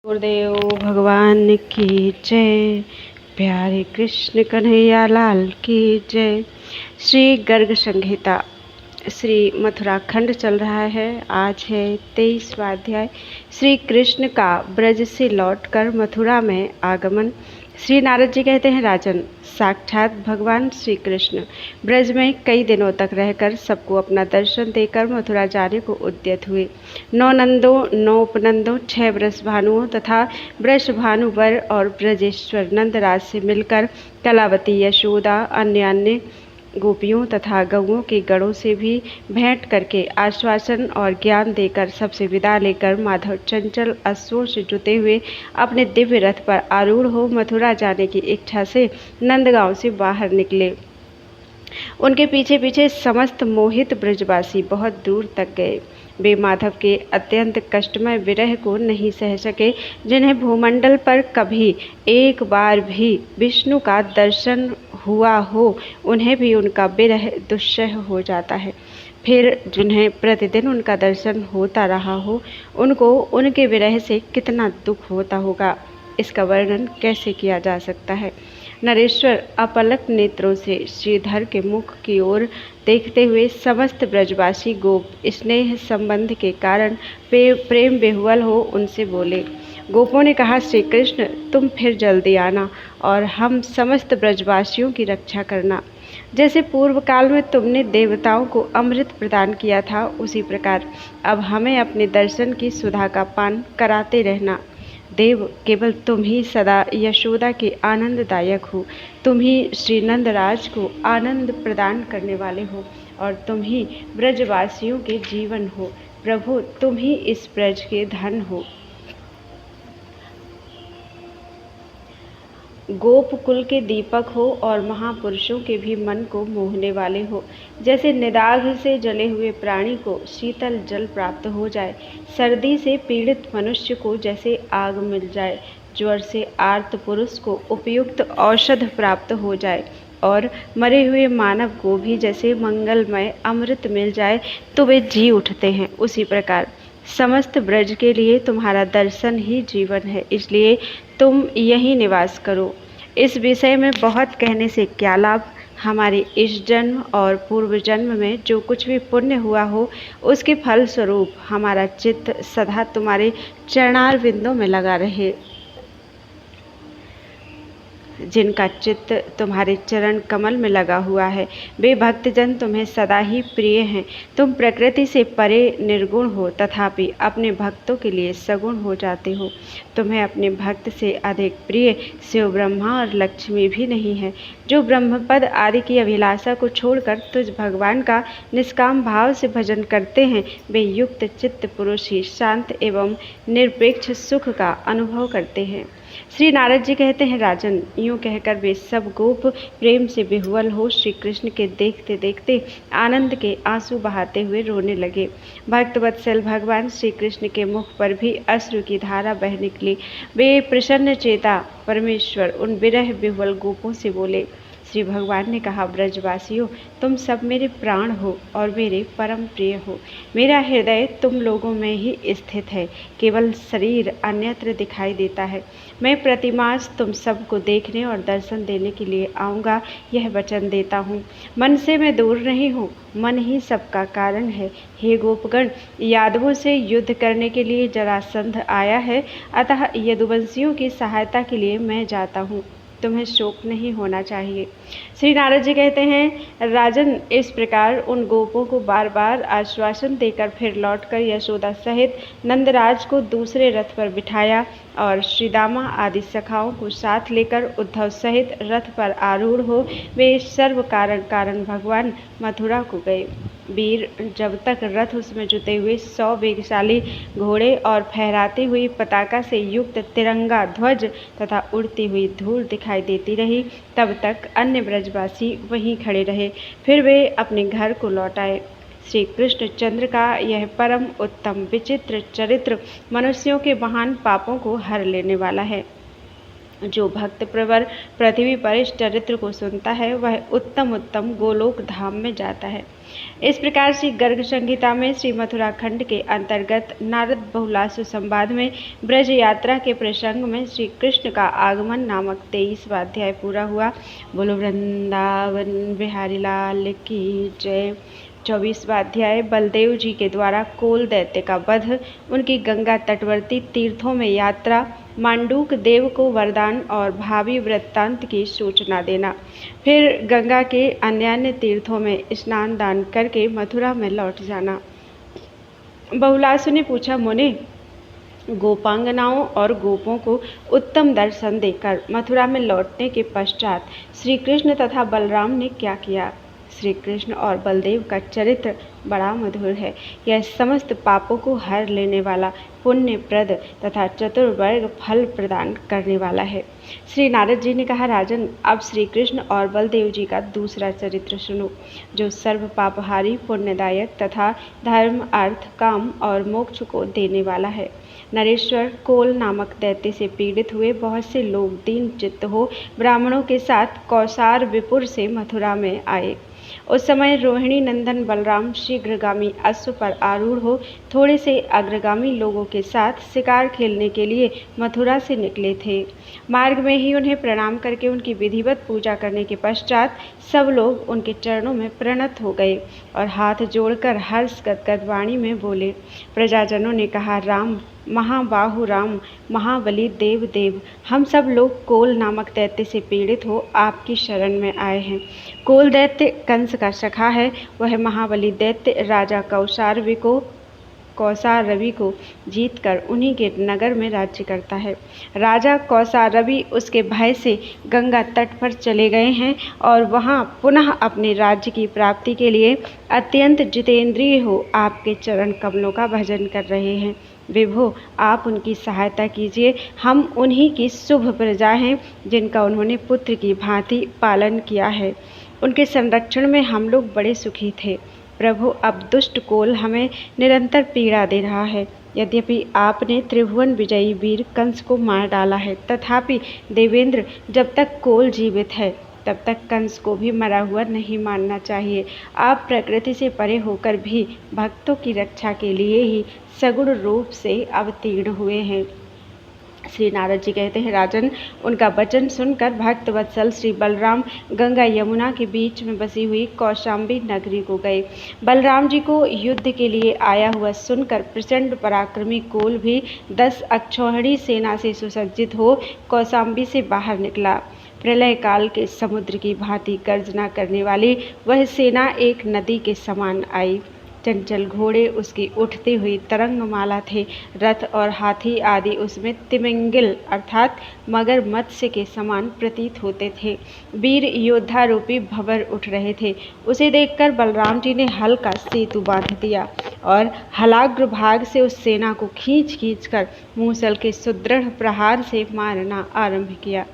गुरुदेव भगवान की जय। प्यारे कृष्ण कन्हैया लाल की जय। श्री गर्ग संहिता श्री मथुरा खंड चल रहा है। आज है 23वां अध्याय। श्री कृष्ण का ब्रज से लौटकर मथुरा में आगमन। श्री नारद जी कहते हैं, राजन, साक्षात भगवान श्री कृष्ण ब्रज में कई दिनों तक रहकर सबको अपना दर्शन देकर मथुरा जाने को उद्यत हुए। 9 नंदों, 9 उपनंदों, 6 वृषभानुओं तथा वृषभानुवर और ब्रजेश्वर नंदराज से मिलकर कलावती, यशोदा, अन्य गोपियों तथा गौओं के गणों से भी भेंट करके आश्वासन और ज्ञान देकर सबसे विदा लेकर माधव चंचल अश्वों से जुते हुए अपने दिव्य रथ पर आरूढ़ हो मथुरा जाने की इच्छा से नंदगांव से बाहर निकले। उनके पीछे पीछे समस्त मोहित ब्रजवासी बहुत दूर तक गए। वे माधव के अत्यंत कष्टमय विरह को नहीं सह सके, जिन्हें भूमंडल पर कभी एक बार भी विष्णु का दर्शन हुआ हो, उन्हें भी उनका विरह दुस्सह हो जाता है। फिर जिन्हें प्रतिदिन उनका दर्शन होता रहा हो, उनको उनके विरह से कितना दुख होता होगा, इसका वर्णन कैसे किया जा सकता है। नरेश्वर अपलक नेत्रों से श्रीधर के मुख की ओर देखते हुए समस्त ब्रजवासी गोप स्नेह संबंध के कारण प्रेम विह्वल हो उनसे बोले। गोपों ने कहा, श्री कृष्ण, तुम फिर जल्दी आना और हम समस्त ब्रजवासियों की रक्षा करना। जैसे पूर्व काल में तुमने देवताओं को अमृत प्रदान किया था, उसी प्रकार अब हमें अपने दर्शन की सुधा का पान कराते रहना। देव, केवल तुम ही सदा यशोदा के आनंददायक हो। तुम ही श्री नंदराज को आनंद प्रदान करने वाले हो और तुम ही ब्रजवासियों के जीवन हो। प्रभु, तुम ही इस ब्रज के धन हो। गोप कुल के दीपक हो और महापुरुषों के भी मन को मोहने वाले हो। जैसे निदाघ से जले हुए प्राणी को शीतल जल प्राप्त हो जाए, सर्दी से पीड़ित मनुष्य को जैसे आग मिल जाए, ज्वर से आर्त पुरुष को उपयुक्त औषध प्राप्त हो जाए और मरे हुए मानव को भी जैसे मंगलमय अमृत मिल जाए तो वे जी उठते हैं, उसी प्रकार समस्त ब्रज के लिए तुम्हारा दर्शन ही जीवन है, इसलिए तुम यहीं निवास करो। इस विषय में बहुत कहने से क्या लाभ। हमारे इस जन्म और पूर्व जन्म में जो कुछ भी पुण्य हुआ हो, उसके फल स्वरूप हमारा चित्त सदा तुम्हारे चरणार बिंदों में लगा रहे। जिनका चित्त तुम्हारे चरण कमल में लगा हुआ है, वे भक्तजन तुम्हें सदा ही प्रिय हैं। तुम प्रकृति से परे निर्गुण हो, तथापि अपने भक्तों के लिए सगुण हो जाते हो। तुम्हें अपने भक्त से अधिक प्रिय शिव, ब्रह्मा और लक्ष्मी भी नहीं है। जो ब्रह्मपद आदि की अभिलाषा को छोड़कर तुझ भगवान का निष्काम भाव से भजन करते हैं, वे युक्त चित्त पुरुष ही शांत एवं निरपेक्ष सुख का अनुभव करते हैं। श्री नारद जी कहते हैं, राजन, यूं कहकर वे सब गोप प्रेम से विह्वल हो श्री कृष्ण के देखते देखते आनंद के आंसू बहाते हुए रोने लगे। भक्तवत्सल भगवान श्री कृष्ण के मुख पर भी अश्रु की धारा बह निकली। वे प्रसन्न चेता परमेश्वर उन विरह विह्वल गोपों से बोले। श्री भगवान ने कहा, ब्रजवासियों, तुम सब मेरे प्राण हो और मेरे परम प्रिय हो। मेरा हृदय तुम लोगों में ही स्थित है, केवल शरीर अन्यत्र दिखाई देता है। मैं प्रतिमास तुम सबको देखने और दर्शन देने के लिए आऊँगा, यह वचन देता हूँ। मन से मैं दूर नहीं हूँ, मन ही सबका कारण है। हे गोपगण, यादवों से युद्ध करने के लिए जरासंध आया है, अतः यदुवंशियों की सहायता के लिए मैं जाता हूँ। तुम्हें शोक नहीं होना चाहिए। श्री नारद जी कहते हैं, राजन, इस प्रकार उन गोपों को बार बार आश्वासन देकर फिर लौटकर यशोदा सहित नंदराज को दूसरे रथ पर बिठाया और श्रीदामा आदि सखाओं को साथ लेकर उद्धव सहित रथ पर आरूढ़ हो वे सर्व कारण भगवान मथुरा को गए। वीर, जब तक रथ उसमें जुटे हुए 100 वेगशाली घोड़े और फहराती हुई पताका से युक्त तिरंगा ध्वज तथा उड़ती हुई धूल दिखाई देती रही, तब तक अन्य ब्रजवासी वहीं खड़े रहे। फिर वे अपने घर को लौट आए। श्री कृष्ण चंद्र का यह परम उत्तम विचित्र चरित्र मनुष्यों के महान पापों को हर लेने वाला है। जो भक्त प्रवर पृथ्वी पर इस चरित्र को सुनता है वह उत्तम उत्तम गोलोक धाम में जाता है। इस प्रकार श्री गर्ग संहिता में श्री मथुरा खंड के अंतर्गत नारद बहुलासु संवाद में ब्रज यात्रा के प्रसंग में श्री कृष्ण का आगमन नामक 23वां अध्याय पूरा हुआ। बोलो वृंदावन बिहारी लाल की जय। 24वां अध्याय बलदेव जी के द्वारा कोल दैत्य का वध, उनकी गंगा तटवर्ती तीर्थों में यात्रा, मांडूक देव को वरदान और भावी वृत्तांत की सूचना देना, फिर गंगा के अन्य तीर्थों में स्नान दान करके मथुरा में लौट जाना। बहुलासु ने पूछा, मुने, गोपांगनाओं और गोपों को उत्तम दर्शन देकर मथुरा में लौटने के पश्चात श्री कृष्ण तथा बलराम ने क्या किया? श्री कृष्ण और बलदेव का चरित्र बड़ा मधुर है। यह समस्त पापों को हर लेने वाला, पुण्यप्रद तथा चतुर्वर्ग फल प्रदान करने वाला है। श्री नारद जी ने कहा, राजन, अब श्री कृष्ण और बलदेव जी का दूसरा चरित्र सुनो, जो सर्व पापहारी, पुण्यदायक तथा धर्म, अर्थ, काम और मोक्ष को देने वाला है। नरेश्वर कोल नामक दैत्य से पीड़ित हुए बहुत से लोग दीन चित्त हो ब्राह्मणों के साथ कौसार विपुर से मथुरा में आए। उस समय रोहिणी नंदन बलराम शीघ्रगामी अश्व पर आरूढ़ हो थोड़े से अग्रगामी लोगों के साथ शिकार खेलने के लिए मथुरा से निकले थे। मार्ग में ही उन्हें प्रणाम करके उनकी विधिवत पूजा करने के पश्चात सब लोग उनके चरणों में प्रणत हो गए और हाथ जोड़कर हर्ष गदगद वाणी में बोले। प्रजाजनों ने कहा, राम, महाबाहु राम, महाबली देव देव, हम सब लोग कोल नामक दैत्य से पीड़ित हो आपकी शरण में आए हैं। कोल दैत्य कंस का सखा है। वह महाबली दैत्य राजा कौसारवि को जीतकर उन्हीं के नगर में राज्य करता है। राजा कौसारवि उसके भय से गंगा तट पर चले गए हैं और वहां पुनः अपने राज्य की प्राप्ति के लिए अत्यंत जितेंद्रिय हो आपके चरण कमलों का भजन कर रहे हैं। विभो, आप उनकी सहायता कीजिए। हम उन्हीं की शुभ प्रजा हैं जिनका उन्होंने पुत्र की भांति पालन किया है। उनके संरक्षण में हम लोग बड़े सुखी थे। प्रभु, अब दुष्ट कोल हमें निरंतर पीड़ा दे रहा है। यद्यपि आपने त्रिभुवन विजयी वीर कंस को मार डाला है, तथापि देवेंद्र, जब तक कोल जीवित है तब तक कंस को भी मरा हुआ नहीं मानना चाहिए। आप प्रकृति से परे होकर भी भक्तों की रक्षा के लिए ही सगुण रूप से अवतीर्ण हुए हैं। श्री नारद जी कहते हैं, राजन, उनका वचन सुनकर भक्त वत्सल श्री बलराम गंगा यमुना के बीच में बसी हुई कौशाम्बी नगरी को गए। बलराम जी को युद्ध के लिए आया हुआ सुनकर प्रचंड पराक्रमी कोल भी 10 अक्षौहिणी सेना से सुसज्जित हो कौशाम्बी से बाहर निकला। प्रलय काल के समुद्र की भांति गर्जना करने वाली वह सेना एक नदी के समान आई। चंचल घोड़े उसकी उठती हुई तरंगमाला थे। रथ और हाथी आदि उसमें तिमिंगिल अर्थात मगर मत्स्य के समान प्रतीत होते थे। वीर योद्धा रूपी भंवर उठ रहे थे। उसे देखकर बलराम जी ने हल का सेतु बांध दिया और हलाग्र भाग से उस सेना को खींच कर मूसल के सुदृढ़ प्रहार से मारना आरंभ किया।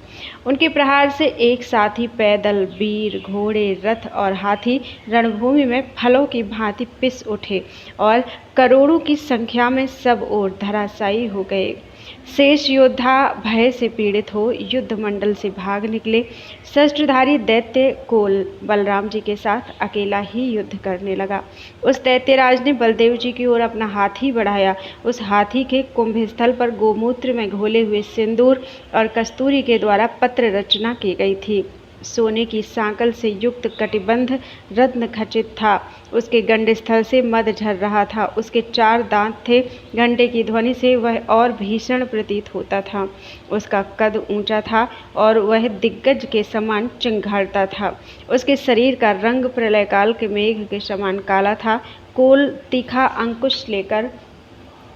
उनके प्रहार से एक साथ ही पैदल वीर, घोड़े, रथ और हाथी रणभूमि में फलों की भांति पिस उठे और करोड़ों की संख्या में सब ओर धराशायी हो गए। शेष योद्धा भय से पीड़ित हो युद्ध मंडल से भाग निकले। शस्त्रधारी दैत्य कोल बलराम जी के साथ अकेला ही युद्ध करने लगा। उस दैत्यराज ने बलदेव जी की ओर अपना हाथी बढ़ाया। उस हाथी के कुंभस्थल पर गोमूत्र में घोले हुए सिंदूर और कस्तूरी के द्वारा पत्र रचना की गई थी। सोने की सांकल से युक्त कटिबंध रत्न खचित था। उसके गंडस्थल से मद झर रहा था। उसके 4 दांत थे। घंटे की ध्वनि से वह और भीषण प्रतीत होता था। उसका कद ऊंचा था और वह दिग्गज के समान चिंघाड़ता था। उसके शरीर का रंग प्रलयकाल के मेघ के समान काला था। कोल तीखा अंकुश लेकर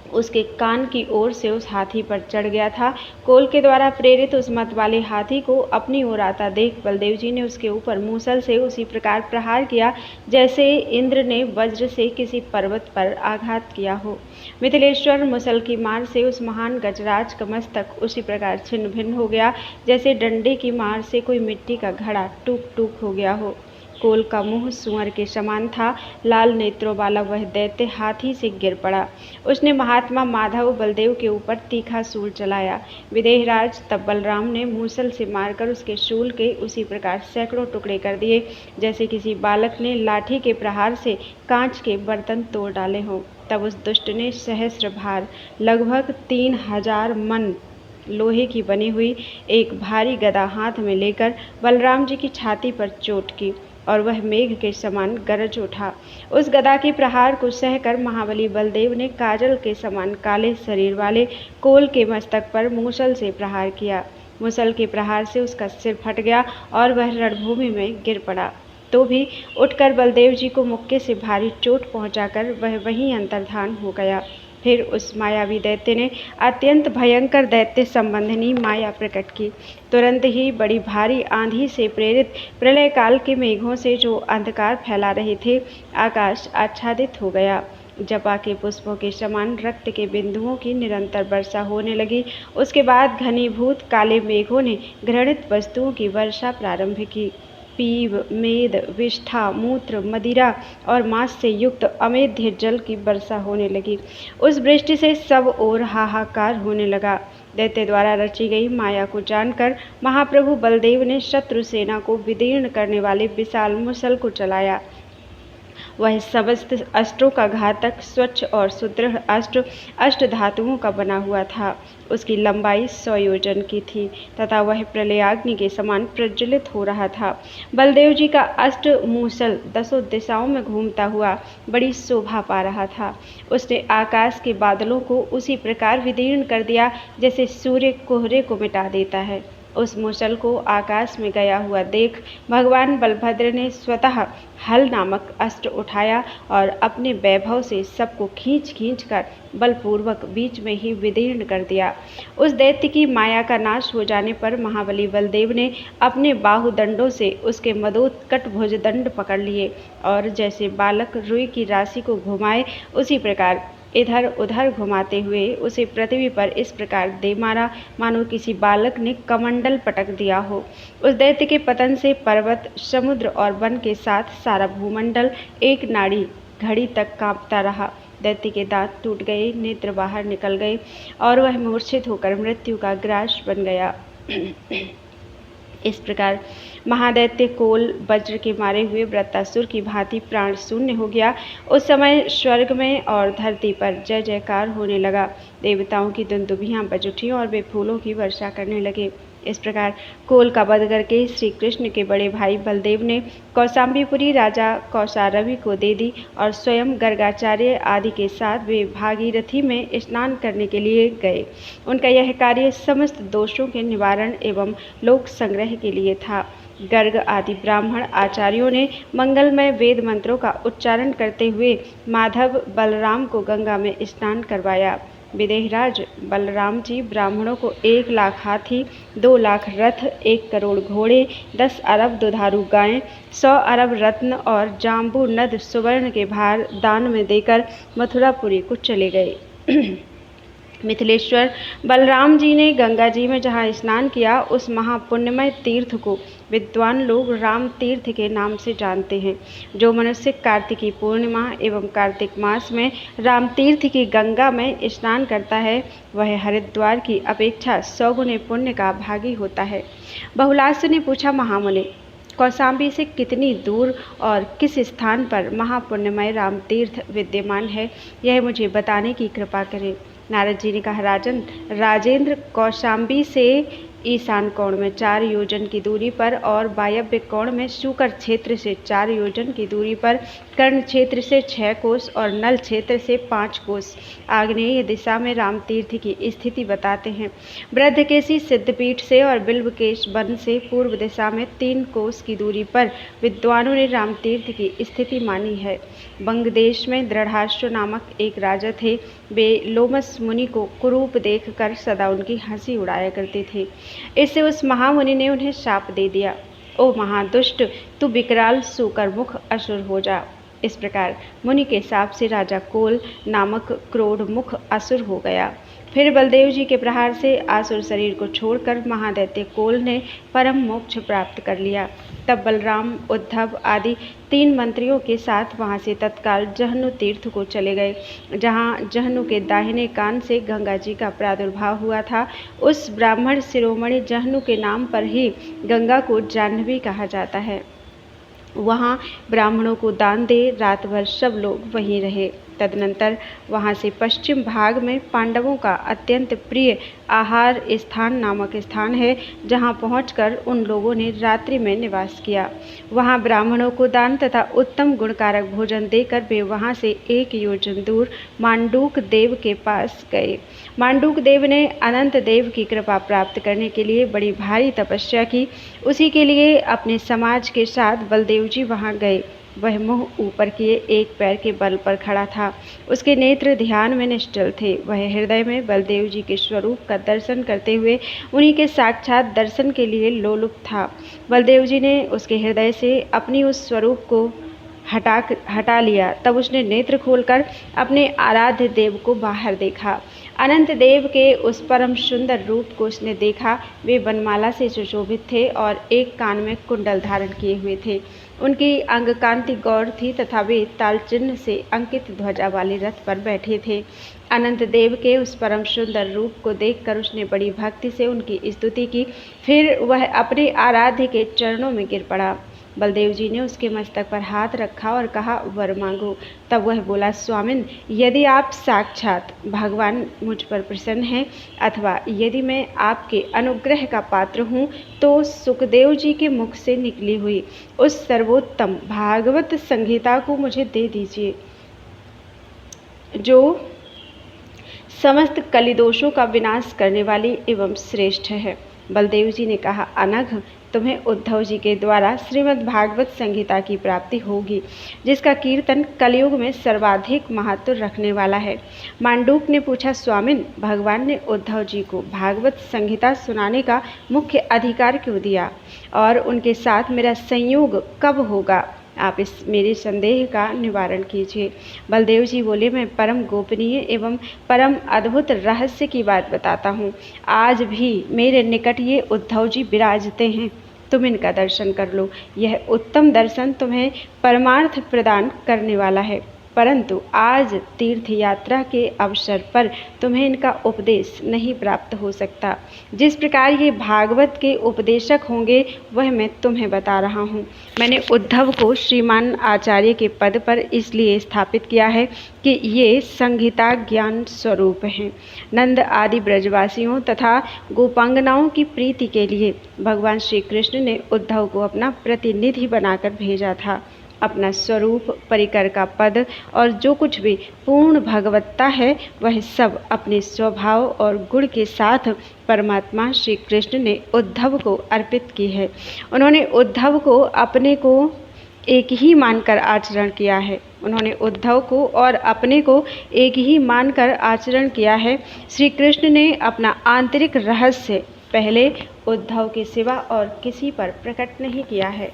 उसके कान की ओर से उस हाथी पर चढ़ गया था। कोल के द्वारा प्रेरित उस मत वाले हाथी को अपनी ओर आता देख बलदेव जी ने उसके ऊपर मूसल से उसी प्रकार प्रहार किया जैसे इंद्र ने वज्र से किसी पर्वत पर आघात किया हो। मिथिलेश्वर मुसल की मार से उस महान गजराज का मस्तक उसी प्रकार छिन्न भिन्न हो गया जैसे डंडे की मार से कोई मिट्टी का घड़ा टूक टूक हो गया हो। कोल का मुंह सुअर के समान था। लाल नेत्रों वाला वह दैत्य हाथी से गिर पड़ा। उसने महात्मा माधव बलदेव के ऊपर तीखा शूल चलाया। विदेहराज तब बलराम ने मूसल से मारकर उसके शूल के उसी प्रकार सैकड़ों टुकड़े कर दिए, जैसे किसी बालक ने लाठी के प्रहार से कांच के बर्तन तोड़ डाले हों। तब उस दुष्ट ने सहस्र भार, लगभग 3000 मन लोहे की बनी हुई एक भारी गदा हाथ में लेकर बलराम जी की छाती पर चोट की और वह मेघ के समान गरज उठा। उस गदा के प्रहार को सहकर महाबली बलदेव ने काजल के समान काले शरीर वाले कोल के मस्तक पर मूसल से प्रहार किया। मूसल के प्रहार से उसका सिर फट गया और वह रणभूमि में गिर पड़ा। तो भी उठकर बलदेव जी को मुक्के से भारी चोट पहुंचाकर वह वहीं अंतर्धान हो गया। फिर उस मायावी दैत्य ने अत्यंत भयंकर दैत्य संबंधिनी माया प्रकट की। तुरंत ही बड़ी भारी आंधी से प्रेरित प्रलय काल के मेघों से जो अंधकार फैला रहे थे, आकाश आच्छादित हो गया। जपा के पुष्पों के समान रक्त के बिंदुओं की निरंतर वर्षा होने लगी। उसके बाद घनीभूत काले मेघों ने घृणित वस्तुओं की वर्षा प्रारंभ की। पीव, मेद, विष्ठा, मूत्र, मदिरा और मांस से युक्त अमेध्य जल की वर्षा होने लगी। उस वृष्टि से सब ओर हाहाकार होने लगा। दैत्य द्वारा रची गई माया को जानकर महाप्रभु बलदेव ने शत्रु सेना को विदीर्ण करने वाले विशाल मुसल को चलाया। वह समस्त अस्त्रों का घातक, स्वच्छ और सुदृढ़ अस्त्र अष्ट धातुओं का बना हुआ था। उसकी लंबाई 100 योजन की थी तथा वह प्रलयाग्नि के समान प्रज्वलित हो रहा था। बलदेव जी का अष्ट मूसल 10 दिशाओं में घूमता हुआ बड़ी शोभा पा रहा था। उसने आकाश के बादलों को उसी प्रकार विदीर्ण कर दिया जैसे सूर्य कोहरे को मिटा देता है। उस मूसल को आकाश में गया हुआ देख भगवान बलभद्र ने स्वतः हल नामक अस्त्र उठाया और अपने वैभव से सबको खींच खींच कर बलपूर्वक बीच में ही विदीर्ण कर दिया। उस दैत्य की माया का नाश हो जाने पर महाबली बलदेव ने अपने बाहुदंडों से उसके मदोत्कट भुजदंड पकड़ लिए और जैसे बालक रुई की राशि को घुमाए उसी प्रकार इधर उधर घुमाते हुए उसे पृथ्वी पर इस प्रकार दे मारा मानो किसी बालक ने कमंडल पटक दिया हो। उस दैत्य के पतन से पर्वत, समुद्र और वन के साथ सारा भूमंडल एक नाड़ी घड़ी तक कांपता रहा। दैत्य के दांत टूट गए, नेत्र बाहर निकल गए और वह मूर्छित होकर मृत्यु का ग्रास बन गया। इस प्रकार महादैत्य कोल वज्र के मारे हुए वृत्तासुर की भांति प्राण शून्य हो गया। उस समय स्वर्ग में और धरती पर जय जयकार होने लगा। देवताओं की दुंदुभियां बज उठी और वे फूलों की वर्षा करने लगे। इस प्रकार कोल का वध करके श्री कृष्ण के बड़े भाई बलदेव ने कौशाम्बीपुरी राजा कौशारवि को दे दी और स्वयं गर्गाचार्य आदि के साथ वे भागीरथी में स्नान करने के लिए गए। उनका यह कार्य समस्त दोषों के निवारण एवं लोक संग्रह के लिए था। गर्ग आदि ब्राह्मण आचार्यों ने मंगलमय वेद मंत्रों का उच्चारण करते हुए माधव बलराम को गंगा में स्नान करवाया। विदेहराज बलराम जी ब्राह्मणों को 1 लाख हाथी, 2 लाख रथ, 1 करोड़ घोड़े, 10 अरब दुधारू गायें, 100 अरब रत्न और जाम्बू नद सुवर्ण के भार दान में देकर मथुरापुरी को चले गए। मिथिलेश्वर बलराम जी ने गंगा जी में जहाँ स्नान किया उस महापुण्यमय तीर्थ को विद्वान लोग राम तीर्थ के नाम से जानते हैं। जो मनुष्य कार्तिकी पूर्णिमा एवं कार्तिक मास में राम तीर्थ की गंगा में स्नान करता है वह हरिद्वार की अपेक्षा 100 गुने पुण्य का भागी होता है। बहुलास्त्र ने पूछा, महामुनि, कौशाम्बी से कितनी दूर और किस स्थान पर महापुण्यमय राम तीर्थ विद्यमान है, यह मुझे बताने की कृपा करें। नारद जी ने कहा, राजन, राजेंद्र कौशाम्बी से ईशान कोण में 4 योजन की दूरी पर और वायव्य कोण में शूकर क्षेत्र से 4 योजन की दूरी पर, कर्ण क्षेत्र से 6 कोस और नल क्षेत्र से 5 कोस आग्नेय दिशा में राम तीर्थ की स्थिति बताते हैं। वृद्धकेशी सिद्धपीठ से और बिल्वकेश वन से पूर्व दिशा में 3 कोस की दूरी पर विद्वानों ने राम तीर्थ की स्थिति मानी है। बंग देश में दृढ़ाष्ट्र नामक एक राजा थे। वे लोमस मुनि को कुरूप देखकर सदा उनकी हंसी उड़ाया करते थे। इससे उस महामुनि ने उन्हें शाप दे दिया, ओ महादुष्ट, तू विकराल सूकर मुख असुर हो जा। इस प्रकार मुनि के शाप से राजा कोल नामक क्रोध मुख असुर हो गया। फिर बलदेव जी के प्रहार से आसुर शरीर को छोड़कर महादैत्य कोल ने परम मोक्ष प्राप्त कर लिया। तब बलराम, उद्धव आदि 3 मंत्रियों के साथ वहां से तत्काल जहनु तीर्थ को चले गए, जहां जहनु के दाहिने कान से गंगा जी का प्रादुर्भाव हुआ था। उस ब्राह्मण शिरोमणि जहनु के नाम पर ही गंगा को जाह्नवी कहा जाता है। वहाँ ब्राह्मणों को दान दे रात भर सब लोग वहीं रहे। तदनंतर वहाँ से पश्चिम भाग में पांडवों का अत्यंत प्रिय आहार स्थान नामक स्थान है, जहाँ पहुंचकर उन लोगों ने रात्रि में निवास किया। वहाँ ब्राह्मणों को दान तथा उत्तम गुणकारक भोजन देकर वे वहाँ से 1 योजन दूर मांडूक देव के पास गए। मांडूक देव ने अनंत देव की कृपा प्राप्त करने के लिए बड़ी भारी तपस्या की। उसी के लिए अपने समाज के साथ बलदेव जी वहाँ गए। वह मुंह ऊपर किए एक पैर के बल पर खड़ा था। उसके नेत्र ध्यान में निश्चल थे। वह हृदय में बलदेव जी के स्वरूप का दर्शन करते हुए उन्हीं के साक्षात दर्शन के लिए लोलुप था। बलदेव जी ने उसके हृदय से अपनी उस स्वरूप को हटा लिया। तब उसने नेत्र खोलकर अपने आराध्य देव को बाहर देखा। अनंत देव के उस परम सुंदर रूप को उसने देखा। वे वनमाला से सुशोभित थे और एक कान में कुंडल धारण किए हुए थे। उनकी अंग कांति गौर थी तथा वे तालचिन्ह से अंकित ध्वजा वाले रथ पर बैठे थे। अनंत देव के उस परम सुंदर रूप को देखकर उसने बड़ी भक्ति से उनकी स्तुति की। फिर वह अपने आराध्य के चरणों में गिर पड़ा। बलदेव जी ने उसके मस्तक पर हाथ रखा और कहा, वर मांगो। तब वह बोला, स्वामिन, यदि आप साक्षात भगवान मुझ पर प्रसन्न हैं अथवा यदि मैं आपके अनुग्रह का पात्र हूँ, तो सुखदेव जी के मुख से निकली हुई उस सर्वोत्तम भागवत संहिता को मुझे दे दीजिए, जो समस्त कलिदोषों का विनाश करने वाली एवं श्रेष्ठ है। बलदेव जी ने कहा, अनघ, तुम्हें उद्धव जी के द्वारा श्रीमद् भागवत संहिता की प्राप्ति होगी, जिसका कीर्तन कलयुग में सर्वाधिक महत्व रखने वाला है। मांडूक ने पूछा, स्वामिन, भगवान ने उद्धव जी को भागवत संहिता सुनाने का मुख्य अधिकार क्यों दिया और उनके साथ मेरा संयोग कब होगा? आप इस मेरे संदेह का निवारण कीजिए। बलदेव जी बोले, मैं परम गोपनीय एवं परम अद्भुत रहस्य की बात बताता हूँ। आज भी मेरे निकट ये उद्धव जी विराजते हैं। तुम इनका दर्शन कर लो। यह उत्तम दर्शन तुम्हें परमार्थ प्रदान करने वाला है। परंतु आज तीर्थ यात्रा के अवसर पर तुम्हें इनका उपदेश नहीं प्राप्त हो सकता। जिस प्रकार ये भागवत के उपदेशक होंगे वह मैं तुम्हें बता रहा हूँ। मैंने उद्धव को श्रीमान आचार्य के पद पर इसलिए स्थापित किया है कि ये संहिता ज्ञान स्वरूप हैं। नंद आदि ब्रजवासियों तथा गोपांगनाओं की प्रीति के लिए भगवान श्री कृष्ण ने उद्धव को अपना प्रतिनिधि बनाकर भेजा था। अपना स्वरूप, परिकर का पद और जो कुछ भी पूर्ण भगवत्ता है वह सब अपने स्वभाव और गुण के साथ परमात्मा श्री कृष्ण ने उद्धव को अर्पित की है। उन्होंने उद्धव को अपने को एक ही मानकर आचरण किया है। उन्होंने उद्धव को और अपने को एक ही मानकर आचरण किया है। श्री कृष्ण ने अपना आंतरिक रहस्य पहले उद्धव के सिवा और किसी पर प्रकट नहीं किया है।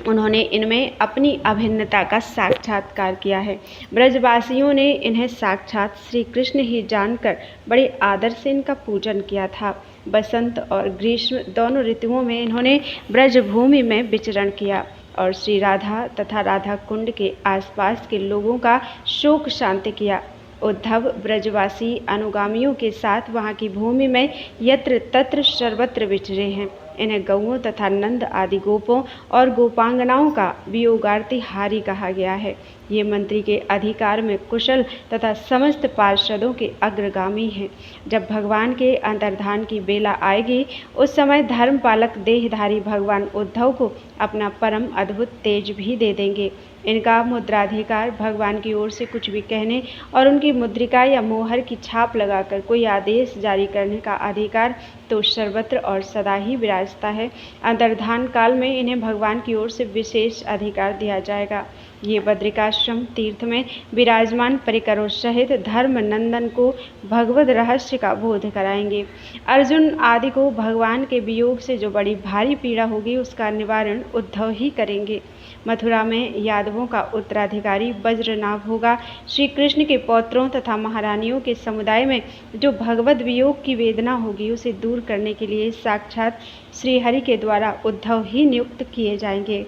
उन्होंने इनमें अपनी अभिन्नता का साक्षात्कार किया है। ब्रजवासियों ने इन्हें साक्षात श्री कृष्ण ही जानकर बड़े आदर से इनका पूजन किया था। बसंत और ग्रीष्म दोनों ऋतुओं में इन्होंने ब्रजभूमि में विचरण किया और श्री राधा तथा राधा कुंड के आसपास के लोगों का शोक शांत किया। उद्धव ब्रजवासी अनुगामियों के साथ वहाँ की भूमि में यत्र तत्र सर्वत्र विचरे हैं। इन्हें गौओं तथा नंद आदि गोपों और गोपांगनाओं का वियोगार्थी हारी कहा गया है। ये मंत्री के अधिकार में कुशल तथा समस्त पार्षदों के अग्रगामी हैं। जब भगवान के अंतर्धान की बेला आएगी उस समय धर्मपालक देहधारी भगवान उद्धव को अपना परम अद्भुत तेज भी दे देंगे। इनका मुद्राधिकार, भगवान की ओर से कुछ भी कहने और उनकी मुद्रिका या मोहर की छाप लगाकर कोई आदेश जारी करने का अधिकार तो सर्वत्र और सदा ही विराजता है। अंतर्धान काल में इन्हें भगवान की ओर से विशेष अधिकार दिया जाएगा। ये बद्रिकाश्रम तीर्थ में विराजमान परिकरों सहित धर्म नंदन को भगवद रहस्य का बोध कराएंगे। अर्जुन आदि को भगवान के वियोग से जो बड़ी भारी पीड़ा होगी उसका निवारण उद्धव ही करेंगे। मथुरा में यादवों का उत्तराधिकारी वज्रनाभ होगा। श्री कृष्ण के पौत्रों तथा महारानियों के समुदाय में जो भगवद वियोग की वेदना होगी उसे दूर करने के लिए साक्षात श्रीहरि के द्वारा उद्धव ही नियुक्त किए जाएंगे।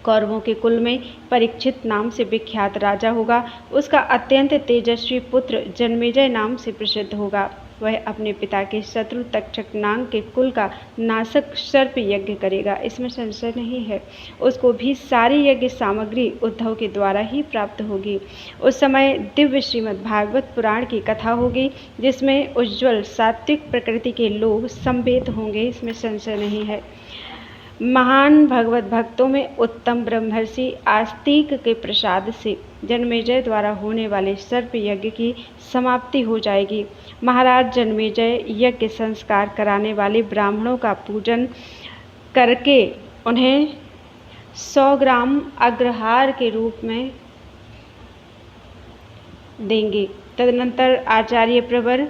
कौरवों के कुल में परीक्षित नाम से विख्यात राजा होगा। उसका अत्यंत तेजस्वी पुत्र जन्मेजय नाम से प्रसिद्ध होगा। वह अपने पिता के शत्रु तक्षक नाग के कुल का नाशक सर्प यज्ञ करेगा, इसमें संशय नहीं है। उसको भी सारी यज्ञ सामग्री उद्धव के द्वारा ही प्राप्त होगी। उस समय दिव्य श्रीमद् भागवत पुराण की कथा होगी जिसमें उज्ज्वल सात्विक प्रकृति के लोग संवेद होंगे, इसमें संशय नहीं है। महान भगवत भक्तों में उत्तम ब्रह्मर्षि आस्तिक के प्रसाद से जन्मेजय द्वारा होने वाले सर्प यज्ञ की समाप्ति हो जाएगी। महाराज जन्मेजय यज्ञ संस्कार कराने वाले ब्राह्मणों का पूजन करके उन्हें 100 ग्राम अग्रहार के रूप में देंगे। तदनंतर आचार्य प्रवर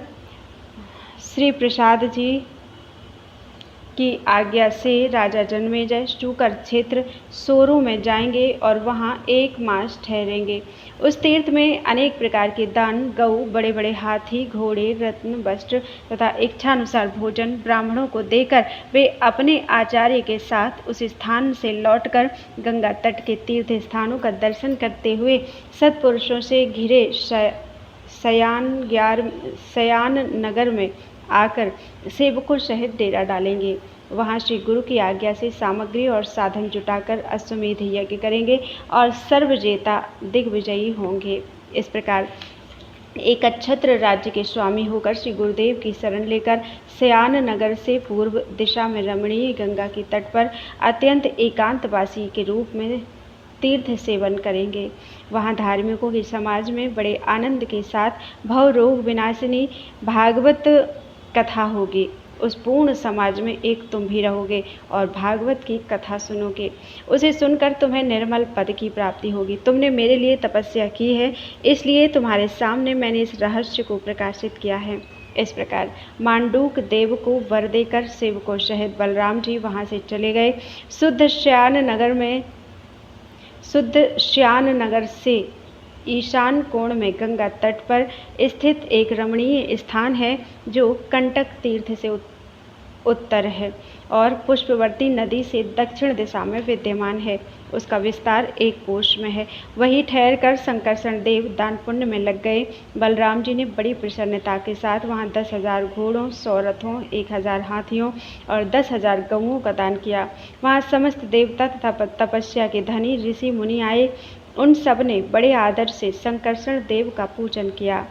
श्री प्रसाद जी की आज्ञा से राजा जन्मेजय शूकर क्षेत्र सोरू में जाएंगे और वहां 1 मास ठहरेंगे। उस तीर्थ में अनेक प्रकार के दान, गऊ, बड़े बड़े हाथी, घोड़े, रत्न, वस्त्र तथा इच्छानुसार भोजन ब्राह्मणों को देकर वे अपने आचार्य के साथ उस स्थान से लौटकर गंगा तट के तीर्थ स्थानों का दर्शन करते हुए सत्पुरुषों से घिरे शयान नगर में आकर सेवकों सहित डेरा डालेंगे। वहां श्री गुरु की आज्ञा से सामग्री और साधन जुटाकर अश्वमेध यज्ञ करेंगे और सर्वजेता दिग्विजयी होंगे। इस प्रकार एक अक्षत्र राज्य के स्वामी होकर श्री गुरुदेव की शरण लेकर शयान नगर से पूर्व दिशा में रमणीय गंगा के तट पर अत्यंत एकांतवासी के रूप में तीर्थ सेवन करेंगे। वहाँ धार्मिकों के समाज में बड़े आनंद के साथ भव रोग विनाशिनी भागवत कथा होगी। उस पूर्ण समाज में एक तुम भी रहोगे और भागवत की कथा सुनोगे। उसे सुनकर तुम्हें निर्मल पद की प्राप्ति होगी। तुमने मेरे लिए तपस्या की है, इसलिए तुम्हारे सामने मैंने इस रहस्य को प्रकाशित किया है। इस प्रकार मांडूक देव को वर देकर सेवकों सहित बलराम जी वहाँ से चले गए। शुद्ध श्यान नगर से ईशान कोण में गंगा तट पर स्थित एक रमणीय स्थान है जो कंटक तीर्थ से उत्तर है और पुष्पवर्ती नदी से दक्षिण दिशा में विद्यमान है। उसका विस्तार 1 कोश में है। वहीं ठहरकर संकर्षण देव दान पुण्य में लग गए। बलराम जी ने बड़ी प्रसन्नता के साथ वहां 10,000 घोड़ों, 100 रथों, 1,000 हाथियों और 10,000 गऊओं का दान किया। वहां समस्त देवता तथा तपस्या के धनी ऋषि मुनि आए। उन सब ने बड़े आदर से संकर्षण देव का पूजन किया।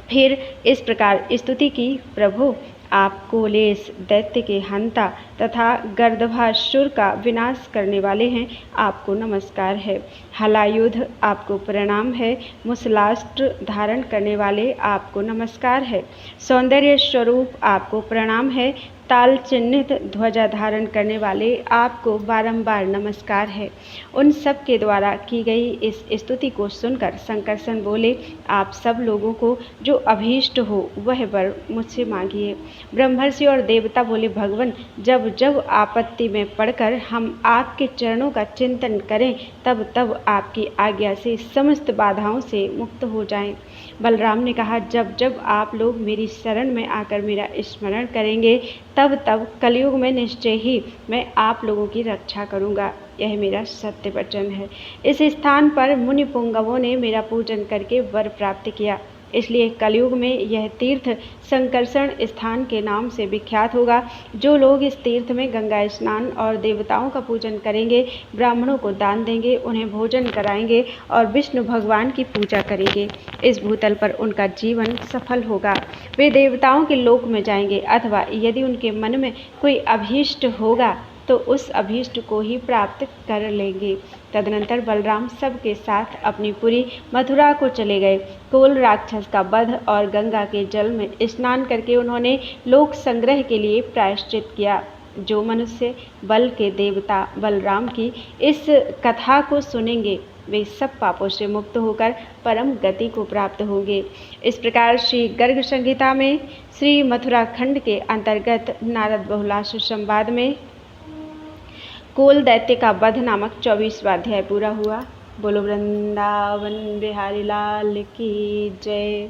फिर इस प्रकार स्तुति की, प्रभु आप कोलेश दैत्य के हंता तथा गर्दभासुर का विनाश करने वाले हैं, आपको नमस्कार है। हलायुध आपको प्रणाम है। मुसलास्त्र धारण करने वाले आपको नमस्कार है। सौंदर्य स्वरूप आपको प्रणाम है। ताल चिन्हित ध्वजा धारण करने वाले आपको बारंबार नमस्कार है। उन सब के द्वारा की गई इस स्तुति को सुनकर संकर्षण बोले, आप सब लोगों को जो अभीष्ट हो वह वर मुझसे मांगिए। ब्रह्मर्षि और देवता बोले, भगवान जब जब आपत्ति में पड़कर हम आपके चरणों का चिंतन करें तब तब आपकी आज्ञा से समस्त बाधाओं से मुक्त हो जाएं। बलराम ने कहा, जब जब आप लोग मेरी शरण में आकर मेरा स्मरण करेंगे तब तब कलयुग में निश्चय ही मैं आप लोगों की रक्षा करूंगा। यह मेरा सत्य वचन है। इस स्थान पर मुनि पुंगवों ने मेरा पूजन करके वर प्राप्त किया, इसलिए कलयुग में यह तीर्थ संकर्षण स्थान के नाम से विख्यात होगा। जो लोग इस तीर्थ में गंगा स्नान और देवताओं का पूजन करेंगे, ब्राह्मणों को दान देंगे, उन्हें भोजन कराएंगे और विष्णु भगवान की पूजा करेंगे, इस भूतल पर उनका जीवन सफल होगा। वे देवताओं के लोक में जाएंगे अथवा यदि उनके मन में कोई अभीष्ट होगा तो उस अभीष्ट को ही प्राप्त कर लेंगे। तदनंतर बलराम सबके साथ अपनी पुरी मथुरा को चले गए। कोल राक्षस का वध और गंगा के जल में स्नान करके उन्होंने लोक संग्रह के लिए प्रायश्चित किया। जो मनुष्य बल के देवता बलराम की इस कथा को सुनेंगे वे सब पापों से मुक्त होकर परम गति को प्राप्त होंगे। इस प्रकार श्री गर्ग संहिता में श्री मथुरा खंड के अंतर्गत नारद बहुलासु संवाद में कोल दैत्य का वध नामक 24वां अध्याय पूरा हुआ। बोलो वृंदावन बिहारी लाल की जय।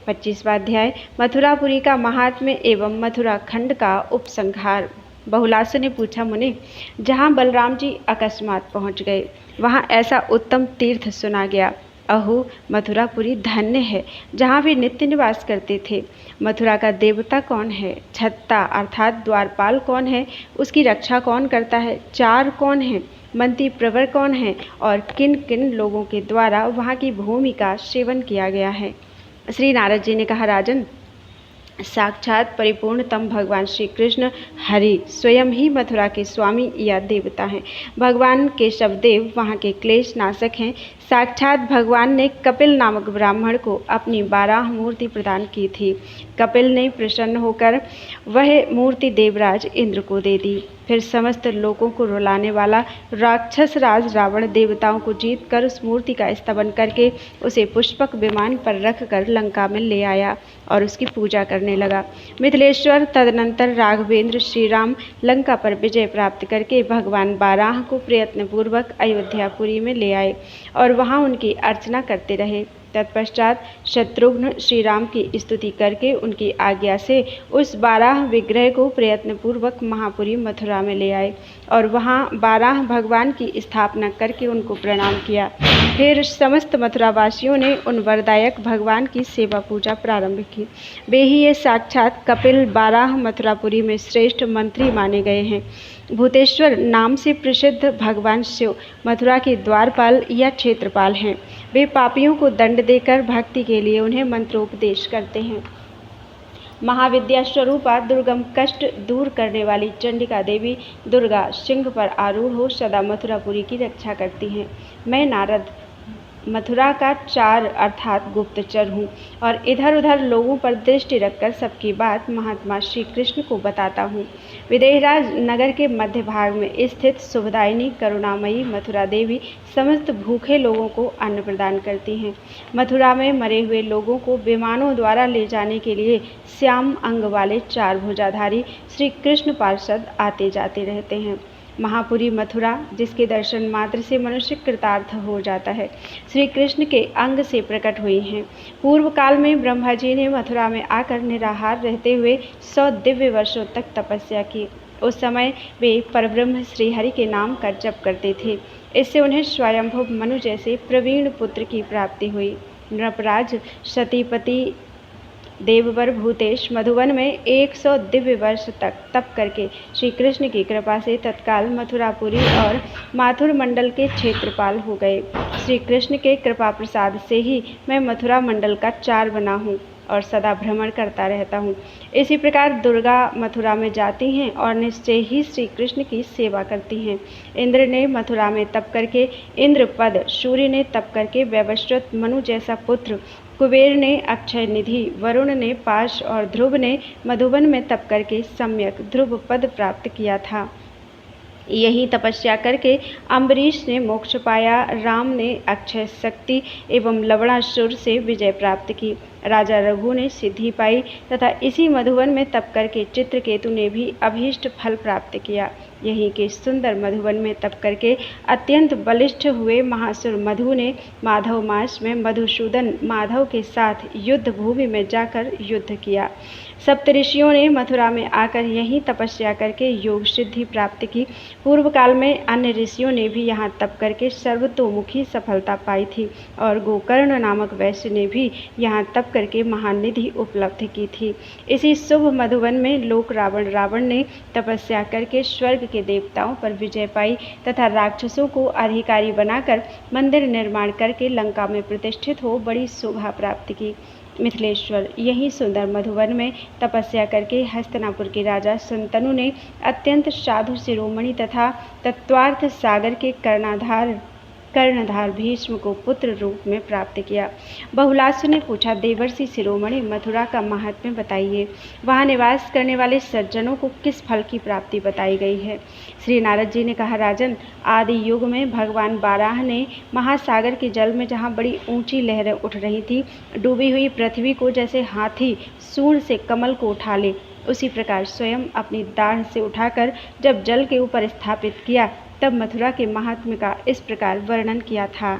25वां अध्याय मथुरापुरी का महात्म्य एवं मथुरा खंड का उपसंहार। बहुलासु ने पूछा, मुनि, जहाँ बलराम जी अकस्मात पहुँच गए वहाँ ऐसा उत्तम तीर्थ सुना गया। अहो, मथुरापुरी धन्य है जहाँ वे नित्य निवास करते थे। मथुरा का देवता कौन है? छत्ता अर्थात द्वारपाल कौन है? उसकी रक्षा कौन करता है? चार कौन है? मंत्री प्रवर कौन है? और किन किन लोगों के द्वारा वहाँ की भूमि का सेवन किया गया है? श्री नारद जी ने कहा, राजन, साक्षात परिपूर्णतम भगवान श्री कृष्ण हरि स्वयं ही मथुरा के स्वामी या देवता हैं। भगवान केशव देव वहाँ के क्लेश नाशक हैं। साक्षात भगवान ने कपिल नामक ब्राह्मण को अपनी 12 मूर्ति प्रदान की थी। कपिल ने प्रसन्न होकर वह मूर्ति देवराज इंद्र को दे दी। फिर समस्त लोगों को रुलाने वाला राक्षस राज रावण देवताओं को जीत कर उस मूर्ति का स्तवन करके उसे पुष्पक विमान पर रखकर लंका में ले आया और उसकी पूजा करने लगा। मिथिलेश्वर तदनंतर राघवेंद्र श्री राम लंका पर विजय प्राप्त करके भगवान बाराह को प्रयत्नपूर्वक अयोध्यापुरी में ले आए और वहाँ उनकी अर्चना करते रहे। तत्पश्चात शत्रुघ्न श्री राम की स्तुति करके उनकी आज्ञा से उस 12 विग्रह को प्रयत्नपूर्वक महापुरी मथुरा में ले आए और वहाँ 12 भगवान की स्थापना करके उनको प्रणाम किया। फिर समस्त मथुरावासियों ने उन वरदायक भगवान की सेवा पूजा प्रारंभ की। वे ही ये साक्षात कपिल 12 मथुरापुरी में श्रेष्ठ मंत्री माने गए हैं। भूतेश्वर नाम से प्रसिद्ध भगवान शिव मथुरा के द्वारपाल या क्षेत्रपाल हैं। वे पापियों को दंड देकर भक्ति के लिए उन्हें मंत्रोपदेश करते हैं। महाविद्या स्वरूपा दुर्गम कष्ट दूर करने वाली चंडिका देवी दुर्गा सिंह पर आरूढ़ हो सदा मथुरापुरी की रक्षा करती हैं। मैं नारद मथुरा का चार अर्थात गुप्तचर हूँ और इधर उधर लोगों पर दृष्टि रखकर सबकी बात महात्मा श्री कृष्ण को बताता हूँ। विदेहराज नगर के मध्य भाग में स्थित शुभदायिनी करुणामयी मथुरा देवी समस्त भूखे लोगों को अन्न प्रदान करती हैं। मथुरा में मरे हुए लोगों को विमानों द्वारा ले जाने के लिए श्याम अंग वाले 4 भुजाधारी श्री कृष्ण पार्षद आते जाते रहते हैं। महापुरी मथुरा जिसके दर्शन मात्र से मनुष्य कृतार्थ हो जाता है, श्री कृष्ण के अंग से प्रकट हुई हैं। पूर्व काल में ब्रह्मा जी ने मथुरा में आकर निराहार रहते हुए 100 दिव्य वर्षों तक तपस्या की। उस समय वे परब्रह्म श्रीहरि के नाम का जप करते थे। इससे उन्हें स्वयंभू मनु जैसे प्रवीण पुत्र की प्राप्ति हुई। नृपराज सतीपति देववर भूतेश मधुवन में 100 दिव्य वर्ष तक तप करके श्री कृष्ण की कृपा से तत्काल मथुरापुरी और माथुर मंडल के क्षेत्रपाल हो गए। श्री कृष्ण के कृपा प्रसाद से ही मैं मथुरा मंडल का चार बना हूँ और सदा भ्रमण करता रहता हूँ। इसी प्रकार दुर्गा मथुरा में जाती हैं और निश्चय ही श्री कृष्ण की सेवा करती हैं। इंद्र ने मथुरा में तप करके इंद्रपद, सूर्य ने तप करके वैवस्वत मनु जैसा पुत्र, कुबेर ने अक्षय निधि, वरुण ने पाश और ध्रुव ने मधुबन में तप करके सम्यक ध्रुव पद प्राप्त किया था। यही तपस्या करके अम्बरीश ने मोक्ष पाया, राम ने अक्षय शक्ति एवं लवणासुर से विजय प्राप्त की, राजा रघु ने सिद्धि पाई तथा इसी मधुवन में तप करके चित्रकेतु ने भी अभीष्ट फल प्राप्त किया। यहीं के सुंदर मधुवन में तप करके अत्यंत बलिष्ठ हुए महासुर मधु ने माधव मास में मधुसूदन माधव के साथ युद्ध भूमि में जाकर युद्ध किया। सप्तऋषियों ने मथुरा में आकर यहीं तपस्या करके योग सिद्धि प्राप्त की। पूर्व काल में अन्य ऋषियों ने भी यहाँ तप करके सर्वतोमुखी सफलता पाई थी और गोकर्ण नामक वैश्य ने भी यहाँ तप करके महानिधि उपलब्ध की थी। इसी शुभ मधुवन में लोक रावण ने तपस्या करके स्वर्ग के देवताओं पर विजय पाई तथा राक्षसों को अधिकारी बनाकर मंदिर निर्माण करके लंका में प्रतिष्ठित हो बड़ी शोभा प्राप्त की। मिथिलेश्वर यही सुंदर मधुवन में तपस्या करके हस्तिनापुर के राजा शंतनु ने अत्यंत साधु शिरोमणि तथा तत्वार्थ सागर के कर्णाधार कर्णधार भीष्म को पुत्र रूप में प्राप्त किया। बहुलासु ने पूछा, देवर्षि शिरोमणि, मथुरा का महात्म्य बताइए। वहाँ निवास करने वाले सज्जनों को किस फल की प्राप्ति बताई गई है? श्री नारद जी ने कहा, राजन, आदि युग में भगवान बाराह ने महासागर के जल में जहाँ बड़ी ऊंची लहरें उठ रही थी, डूबी हुई पृथ्वी को जैसे हाथी सूंड से कमल को उठा ले, उसी प्रकार स्वयं अपनी दाढ़ से उठाकर जब जल के ऊपर स्थापित किया, तब मथुरा के महात्म्य का इस प्रकार वर्णन किया था।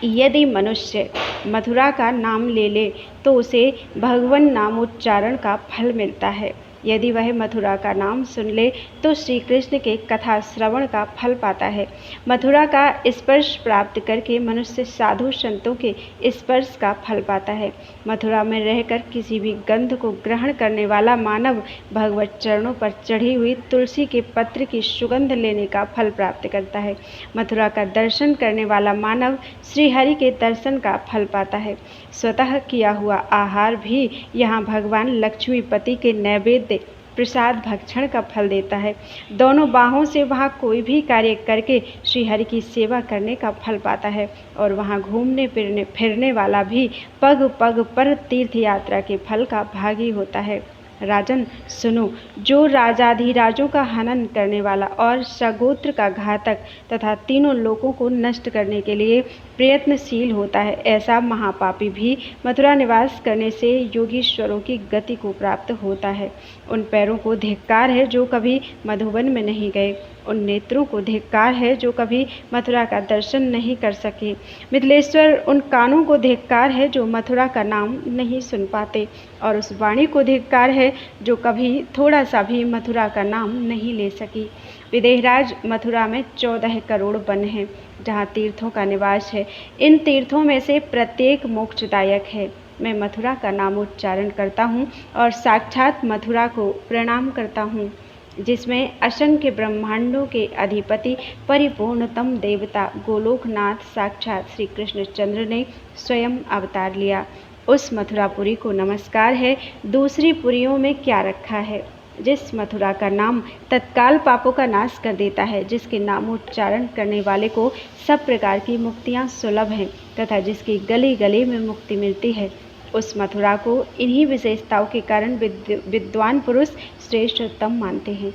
यदि मनुष्य मथुरा का नाम ले ले तो उसे भगवान नामोच्चारण का फल मिलता है। यदि वह मथुरा का नाम सुन ले तो श्री कृष्ण के कथा श्रवण का फल पाता है। मथुरा का स्पर्श प्राप्त करके मनुष्य साधु संतों के स्पर्श का फल पाता है। मथुरा में रहकर किसी भी गंध को ग्रहण करने वाला मानव भगवत चरणों पर चढ़ी हुई तुलसी के पत्र की सुगंध लेने का फल प्राप्त करता है। मथुरा का दर्शन करने वाला मानव श्रीहरि के दर्शन का फल पाता है। स्वतः किया हुआ आहार भी यहाँ भगवान लक्ष्मीपति के नैवेद्य प्रसाद भक्षण का फल देता है। दोनों बाहों से वहाँ कोई भी कार्य करके श्रीहरि की सेवा करने का फल पाता है और वहाँ घूमने फिरने वाला भी पग पग पर तीर्थ यात्रा के फल का भागी होता है। राजन सुनो, जो राजाधिराजों का हनन करने वाला और सगोत्र का घातक तथा तीनों लोकों को नष्ट करने के लिए प्रयत्नशील होता है, ऐसा महापापी भी मथुरा निवास करने से योगीश्वरों की गति को प्राप्त होता है। उन पैरों को धिक्कार है जो कभी मधुबन में नहीं गए, उन नेत्रों को धिक्कार है जो कभी मथुरा का दर्शन नहीं कर सके। मिथिलेश्वर, उन कानों को धिक्कार है जो मथुरा का नाम नहीं सुन पाते, और उस वाणी को धिक्कार है जो कभी थोड़ा सा भी मथुरा का नाम नहीं ले सकी। विदेहराज, मथुरा में 14 करोड़ वन हैं जहाँ तीर्थों का निवास है। इन तीर्थों में से प्रत्येक मोक्षदायक है। मैं मथुरा का नामोच्चारण करता हूँ और साक्षात मथुरा को प्रणाम करता हूँ, जिसमें असंख्य ब्रह्मांडों के अधिपति परिपूर्णतम देवता गोलोकनाथ साक्षात श्री कृष्णचंद्र ने स्वयं अवतार लिया। उस मथुरापुरी को नमस्कार है। दूसरी पुरियों में क्या रखा है? जिस मथुरा का नाम तत्काल पापों का नाश कर देता है, जिसके नामोच्चारण करने वाले को सब प्रकार की मुक्तियाँ सुलभ हैं तथा जिसकी गली गली में मुक्ति मिलती है, उस मथुरा को इन्हीं विशेषताओं के कारण विद्वान पुरुष श्रेष्ठतम मानते हैं।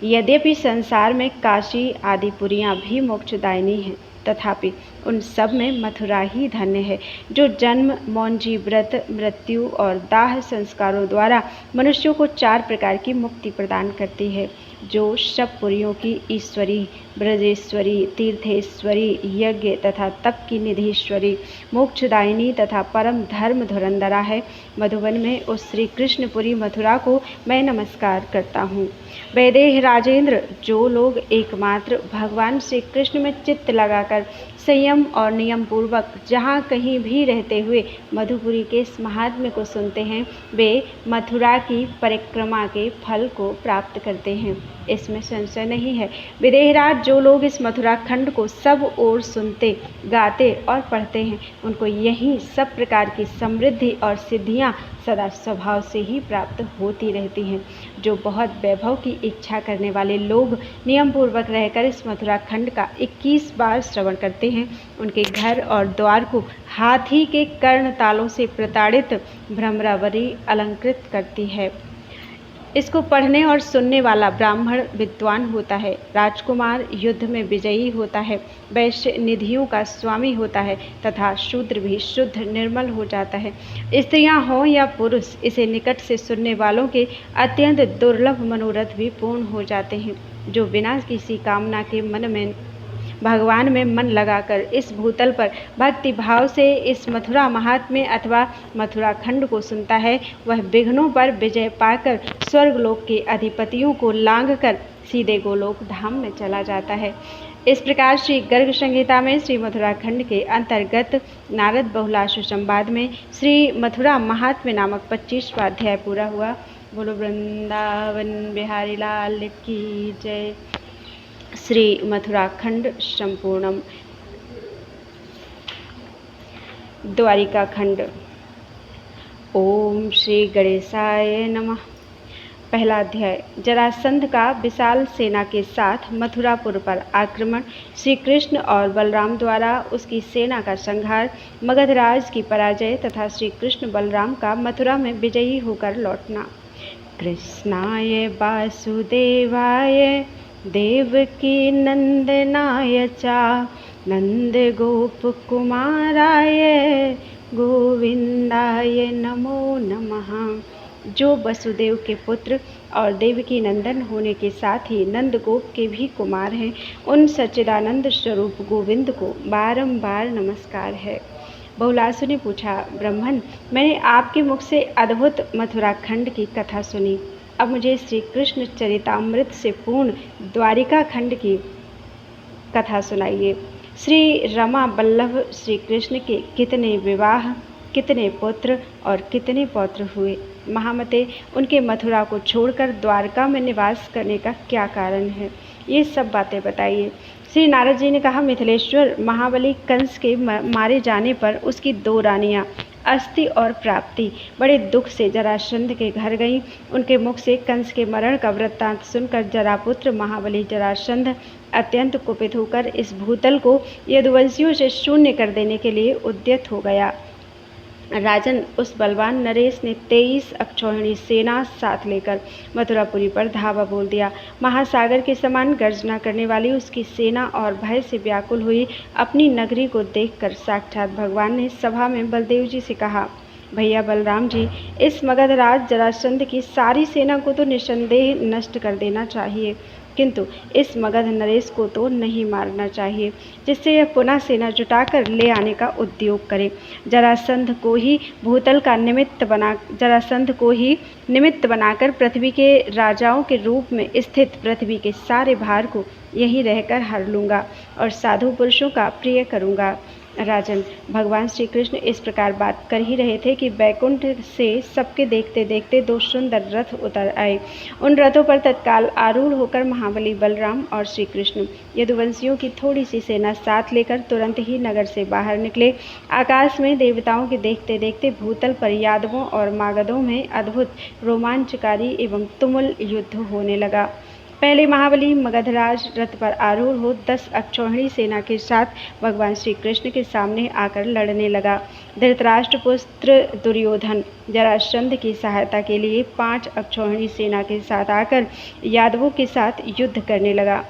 यद्यपि संसार में काशी आदि पुरियाँ भी मोक्षदायिनी हैं, तथापि उन सब में मथुरा ही धन्य है, जो जन्म, मौंजी व्रत, मृत्यु और दाह संस्कारों द्वारा मनुष्यों को 4 प्रकार की मुक्ति प्रदान करती है। जो सब पुरियों की ईश्वरी, ब्रजेश्वरी, तीर्थेश्वरी, यज्ञ तथा तप की निधीश्वरी, मोक्षदायिनी तथा परम धर्म धुरंधरा है, मधुबन में उस श्री कृष्णपुरी मथुरा को मैं नमस्कार करता हूँ। वैदेह राजेंद्र, जो लोग एकमात्र भगवान श्री कृष्ण में चित्त लगाकर संयम और नियम पूर्वक जहाँ कहीं भी रहते हुए मधुपुरी के इस महात्म्य को सुनते हैं, वे मथुरा की परिक्रमा के फल को प्राप्त करते हैं, इसमें संशय नहीं है। विदेहराज, जो लोग इस मथुरा खंड को सब ओर सुनते, गाते और पढ़ते हैं, उनको यही सब प्रकार की समृद्धि और सिद्धियां सदा स्वभाव से ही प्राप्त होती रहती हैं। जो बहुत वैभव की इच्छा करने वाले लोग नियम पूर्वक रहकर इस मथुरा खंड का 21 बार श्रवण करते हैं, उनके घर और द्वार को हाथी के कर्णतालों से प्रताड़ित भ्रमरावरी अलंकृत करती है। इसको पढ़ने और सुनने वाला ब्राह्मण विद्वान होता है, राजकुमार युद्ध में विजयी होता है, वैश्य निधियों का स्वामी होता है तथा शूद्र भी शुद्ध निर्मल हो जाता है। स्त्रियां हों या पुरुष, इसे निकट से सुनने वालों के अत्यंत दुर्लभ मनोरथ भी पूर्ण हो जाते हैं। जो बिना किसी कामना के मन में भगवान में मन लगाकर इस भूतल पर भक्ति भाव से इस मथुरा महात्म्य अथवा मथुरा खंड को सुनता है, वह विघ्नों पर विजय पाकर स्वर्गलोक के अधिपतियों को लांघकर सीधे गोलोक धाम में चला जाता है। इस प्रकार श्री गर्ग संहिता में श्री मथुरा खंड के अंतर्गत नारद बहुलाशु संवाद में श्री मथुरा महात्म्य नामक 25वां अध्याय पूरा हुआ। बोलो वृंदावन बिहारी लाल की जय। श्री मथुरा खंड संपूर्णम। द्वारिका खंड। ओम श्री गणेशाय नमः। पहला अध्याय। जरासंध का विशाल सेना के साथ मथुरापुर पर आक्रमण, श्री कृष्ण और बलराम द्वारा उसकी सेना का संहार, मगधराज की पराजय तथा श्री कृष्ण बलराम का मथुरा में विजयी होकर लौटना। कृष्णाय वासुदेवाय देवकी नंदनाय चा नंद गोप कुमाराय गोविंदाय नमो नमः। जो वसुदेव के पुत्र और देवकी नंदन होने के साथ ही नंद गोप के भी कुमार हैं, उन सच्चिदानंद स्वरूप गोविंद को बारंबार नमस्कार है। बहुलासु ने पूछा, ब्राह्मण, मैंने आपके मुख से अद्भुत मथुरा खंड की कथा सुनी। अब मुझे श्री कृष्ण चरितामृत से पूर्ण द्वारिका खंड की कथा सुनाइए। श्री रमा बल्लभ श्री कृष्ण के कितने विवाह, कितने पुत्र और कितने पौत्र हुए? महामते, उनके मथुरा को छोड़कर द्वारका में निवास करने का क्या कारण है? ये सब बातें बताइए। श्री नारद जी ने कहा, मिथिलेश्वर, महाबली कंस के मारे जाने पर उसकी 2 रानियां अस्थि और प्राप्ति बड़े दुख से जरासंध के घर गईं। उनके मुख से कंस के मरण का वृत्तांत सुनकर जरापुत्र महाबली जरासंध अत्यंत कुपित होकर इस भूतल को यदुवंशियों से शून्य कर देने के लिए उद्यत हो गया। राजन, उस बलवान नरेश ने 23 अक्षौहिणी सेना साथ लेकर मथुरापुरी पर धावा बोल दिया। महासागर के समान गर्जना करने वाली उसकी सेना और भय से व्याकुल हुई अपनी नगरी को देखकर साक्षात भगवान ने सभा में बलदेव जी से कहा, भैया बलराम जी, इस मगधराज जरासंध की सारी सेना को तो निसंदेह नष्ट कर देना चाहिए, किंतु इस मगध नरेश को तो नहीं मारना चाहिए, जिससे यह पुनः सेना जुटाकर ले आने का उद्योग करे। जरासंध को ही निमित्त बनाकर पृथ्वी के राजाओं के रूप में स्थित पृथ्वी के सारे भार को यहीं रहकर हर लूँगा और साधु पुरुषों का प्रिय करूँगा। राजन, भगवान श्री कृष्ण इस प्रकार बात कर ही रहे थे कि बैकुंठ से सबके देखते देखते 2 सुंदर रथ उतर आए। उन रथों पर तत्काल आरूढ़ होकर महाबली बलराम और श्री कृष्ण यदुवंशियों की थोड़ी सी सेना साथ लेकर तुरंत ही नगर से बाहर निकले। आकाश में देवताओं के देखते देखते भूतल पर यादवों और मागधों में अद्भुत रोमांचकारी एवं तुमुल युद्ध होने लगा। पहले महाबली मगधराज रथ पर आरूढ़ हो 10 अक्षौहिणी सेना के साथ भगवान श्री कृष्ण के सामने आकर लड़ने लगा। धृतराष्ट्र पुत्र दुर्योधन जरासंध की सहायता के लिए 5 अक्षौहिणी सेना के साथ आकर यादवों के साथ युद्ध करने लगा।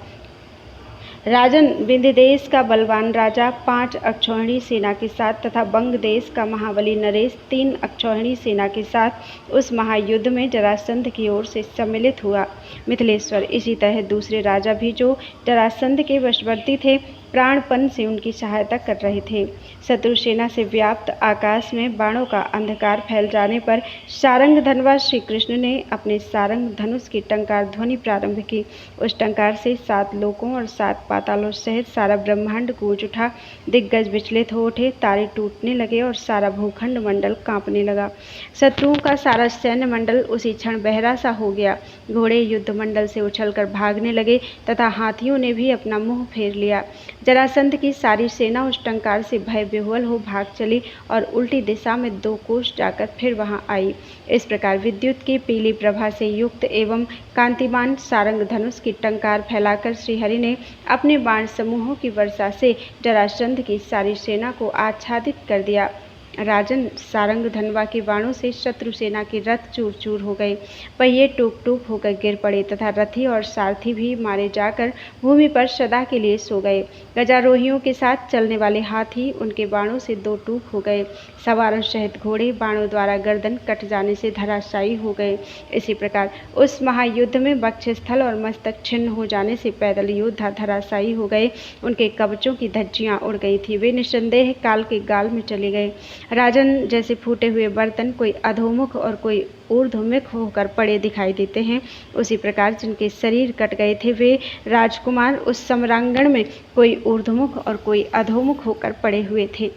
राजन, विंध्य देश का बलवान राजा 5 अक्षौहिणी सेना के साथ तथा बंग देश का महाबली नरेश 3 अक्षौहिणी सेना के साथ उस महायुद्ध में जरासंध की ओर से सम्मिलित हुआ। मिथिलेश्वर, इसी तरह दूसरे राजा भी जो जरासंध के वशवर्ती थे, प्राणपण से उनकी सहायता कर रहे थे। शत्रु सेना से व्याप्त आकाश में बाणों का अंधकार फैल जाने पर सारंग धनवा श्री कृष्ण ने अपने सारंग धनुष की टंकार ध्वनि प्रारंभ की। उस टंकार से 7 लोकों और 7 पातालों सहित सारा ब्रह्मांड गूंज उठा। दिग्गज विचलित हो उठे, तारे टूटने लगे और सारा भूखंड मंडल कांपने लगा। शत्रुओं का सारा सैन्य मंडल उसी क्षण बहरा सा हो गया। घोड़े युद्ध मंडल से उछलकर भागने लगे तथा हाथियों ने भी अपना मुंह फेर लिया। जरासंध की सारी सेना उस टंकार से भय विह्वल हो भाग चली और उल्टी दिशा में 2 कोस जाकर फिर वहां आई। इस प्रकार विद्युत की पीली प्रभा से युक्त एवं कांतिमान सारंग धनुष की टंकार फैलाकर श्रीहरि ने अपने बाण समूहों की वर्षा से जरासंध की सारी सेना को आच्छादित कर दिया। राजन, सारंग धनवा के बाणों से शत्रु सेना के रथ चूर चूर हो गए, पहिए टूक टूक होकर गिर पड़े तथा रथी और सारथी भी मारे जाकर भूमि पर सदा के लिए सो गए। गजारोहियों के साथ चलने वाले हाथी उनके बाणों से 2 टूक हो गए। सवारों सहित घोड़े बाणों द्वारा गर्दन कट जाने से धराशायी हो गए। इसी प्रकार उस महायुद्ध में वक्षस्थल और मस्तक छिन्न हो जाने से पैदल योद्धा धराशायी हो गए। उनके कवचों की धज्जियां उड़ गई थी, वे निसंदेह काल के गाल में चले गए। राजन, जैसे फूटे हुए बर्तन कोई अधोमुख और कोई ऊर्ध्वमुख होकर पड़े दिखाई देते हैं, उसी प्रकार जिनके शरीर कट गए थे वे राजकुमार उस सम्रांगण में कोई ऊर्ध्वमुख और कोई अधोमुख होकर पड़े हुए थे।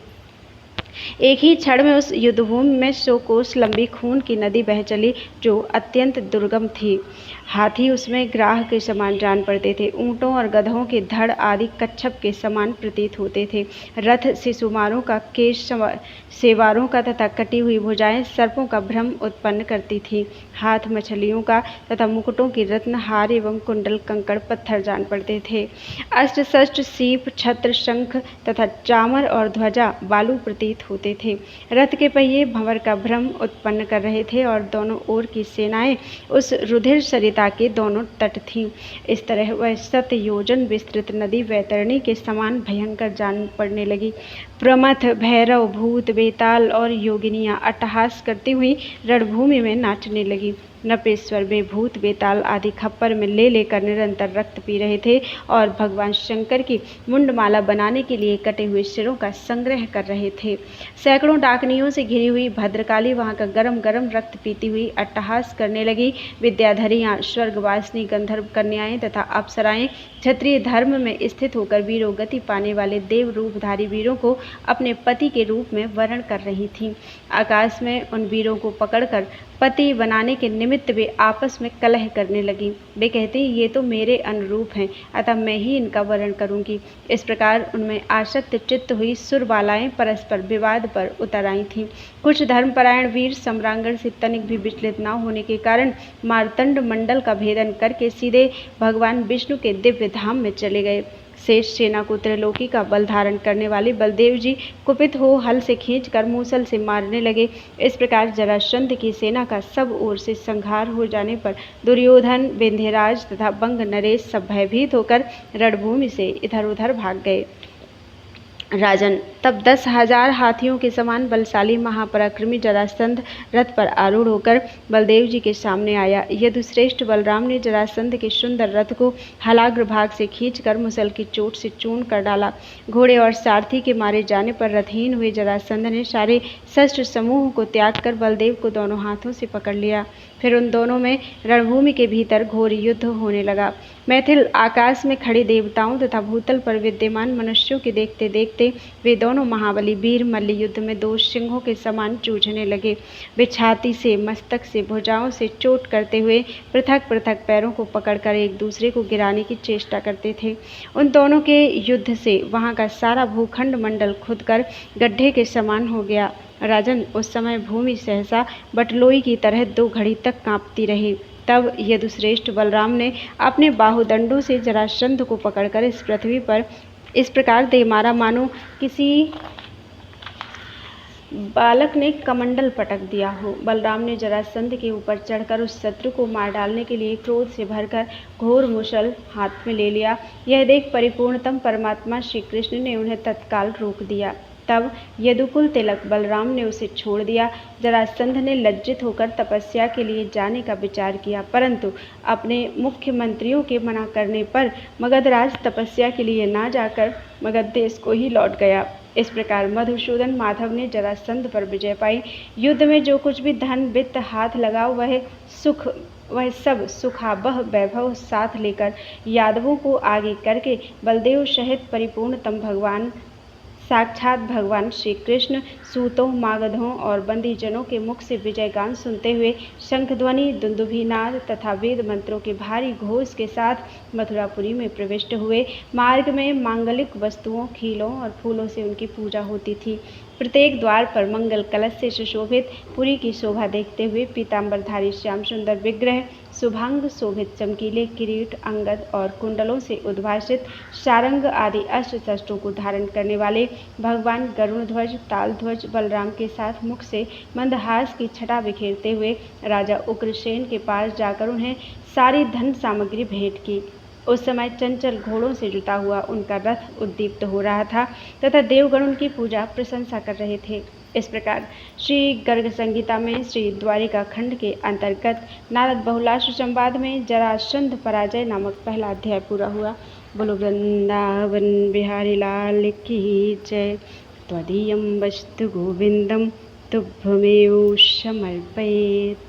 एक ही क्षण में उस युद्धभूमि में 100 कोस लंबी खून की नदी बह चली, जो अत्यंत दुर्गम थी। हाथी उसमें ग्राह के समान जान पड़ते थे। ऊँटों और गधों के धड़ आदि कच्छप के समान प्रतीत होते थे। रथ शिशुमारों का, केश सेवारों का तथा कटी हुई भुजाएं सर्पों का भ्रम उत्पन्न करती थी। हाथ मछलियों का तथा मुकुटों की रत्न हार एवं कुंडल कंकड़ पत्थर जान पड़ते थे। अष्ट शस्त्र, सीप, छत्र, शंख तथा चामर और ध्वजा बालू प्रतीत होते थे। रथ के पहिए भंवर का भ्रम उत्पन्न कर रहे थे और दोनों ओर की सेनाएं उस रुधिर सरिता के दोनों तट थीं। इस तरह वह 100 योजन विस्तृत नदी वैतरणी के समान भयंकर जान पड़ने लगी। प्रमथ, भैरव, भूत, बेताल और योगिनियां अट्टहास करती हुई रणभूमि में नाचने लगी। नपेश्वर में भूत, बेताल आदि खप्पर में ले लेकर निरंतर रक्त पी रहे थे और भगवान शंकर की मुंडमाला बनाने के लिए कटे हुए सिरों का संग्रह कर रहे थे। सैकड़ों डाकनियों से घिरी हुई भद्रकाली वहां का गरम गरम रक्त पीती हुई अट्टहास करने लगी। विद्याधरियां, स्वर्गवासिनी गंधर्व कन्याएं तथा अप्सराएं क्षत्रिय धर्म में स्थित होकर वीरों गति पाने वाले देव रूपधारी वीरों को अपने पति के रूप में वर्ण कर रही थीं। आकाश में उन वीरों को पकड़कर पति बनाने के निमित्त वे आपस में कलह करने लगी। वे कहती, ये तो मेरे अनुरूप हैं, अतः मैं ही इनका वर्ण करूंगी। इस प्रकार उनमें आसक्त चित्त हुई सुरबालाएं परस्पर विवाद पर उतर आई थीं। कुछ धर्मपरायण वीर सम्रांगण से तनिक भी विचलित न होने के कारण मार्तंड मंडल का भेदन करके सीधे भगवान विष्णु के दिव्य धाम में चले गए। शेष सेना को त्रिलोकी का बल धारण करने वाले बलदेव जी कुपित हो हल से खींचकर मूसल से मारने लगे। इस प्रकार जरासंध की सेना का सब ओर से संहार हो जाने पर दुर्योधन, विंध्यराज तथा बंग नरेश सब भयभीत होकर रणभूमि से इधर उधर भाग गए। राजन, तब 10,000 हाथियों के समान बलशाली महापराक्रमी जरासंध रथ पर आरूढ़ होकर बलदेव जी के सामने आया। यदुश्रेष्ठ बलराम ने जरासंध के सुंदर रथ को हलाग्र भाग से खींचकर मुसल की चोट से चूर्ण कर डाला। घोड़े और सारथी के मारे जाने पर रथहीन हुए जरासंध ने सारे शस्त्र समूह को त्याग कर बलदेव को दोनों हाथों से पकड़ लिया। फिर उन दोनों में रणभूमि के भीतर घोर युद्ध होने लगा। मैथिल आकाश में खड़े देवताओं तथा भूतल पर विद्यमान मनुष्यों के देखते देखते वे दोनों महाबली वीर मल्ल युद्ध में 2 सिंहों के समान जूझने लगे। वे छाती से, मस्तक से, भुजाओं से चोट करते हुए पृथक पृथक पैरों को पकड़कर एक दूसरे को गिराने की चेष्टा करते थे। उन दोनों के युद्ध से वहां का सारा भूखंड मंडल खुदकर गड्ढे के समान हो गया। राजन, उस समय भूमि सहसा बटलोई की तरह 2 घड़ी तक कांपती रही। तब यदुश्रेष्ठ बलराम ने अपने बाहुदंडों से जरासंध को पकड़कर इस पृथ्वी पर इस प्रकार दे मारा मानो किसी बालक ने कमंडल पटक दिया हो। बलराम ने जरासंध के ऊपर चढ़कर उस शत्रु को मार डालने के लिए क्रोध से भरकर घोर मुसल हाथ में ले लिया। यह देख परिपूर्णतम परमात्मा श्री कृष्ण ने उन्हें तत्काल रोक दिया। तब यदुकुल तिलक बलराम ने उसे छोड़ दिया। जरासंध ने लज्जित होकर तपस्या के लिए जाने का विचार किया, परंतु अपने मुख्यमंत्रियों के मना करने पर मगधराज तपस्या के लिए ना जाकर मगध देश को ही लौट गया। इस प्रकार मधुसूदन माधव ने जरासंध पर विजय पाई। युद्ध में जो कुछ भी धन वित्त हाथ लगा वह सब सुखावह वैभव साथ लेकर यादवों को आगे करके बलदेव सहित परिपूर्णतम भगवान साक्षात भगवान श्री कृष्ण सूतों, मागधों और बंदीजनों के मुख से विजय गान सुनते हुए शंखध्वनि, दुंदुभिनाद तथा वेद मंत्रों के भारी घोष के साथ मथुरापुरी में प्रविष्ट हुए। मार्ग में मांगलिक वस्तुओं, खीलों और फूलों से उनकी पूजा होती थी। प्रत्येक द्वार पर मंगल कलश से सुशोभित पुरी की शोभा देखते हुए पीताम्बरधारी श्याम सुंदर विग्रह, शुभांग शोभित चमकीले किरीट, अंगद और कुंडलों से उद्भासित सारंग आदि अस्त्र शस्त्रों को धारण करने वाले भगवान गरुड़ध्वज, तालध्वज बलराम के साथ मुख से मंदहास की छटा बिखेरते हुए राजा उग्रसेन के पास जाकर उन्हें सारी धन सामग्री भेंट की। उस समय चंचल घोड़ों से जुता हुआ उनका रथ उद्दीप्त हो रहा था तथा देवगण उनकी पूजा प्रशंसा कर रहे थे। इस प्रकार श्री गर्ग संहिता में श्री द्वारिका खंड के अंतर्गत नारद बहुलाश्व संवाद में जरासंध पराजय नामक पहला अध्याय पूरा हुआ। बोलो वृंदावन बिहारी लाल की जय। त्वदीयं वस्तु गोविंदम तुभ्यमेव समर्पयेत्।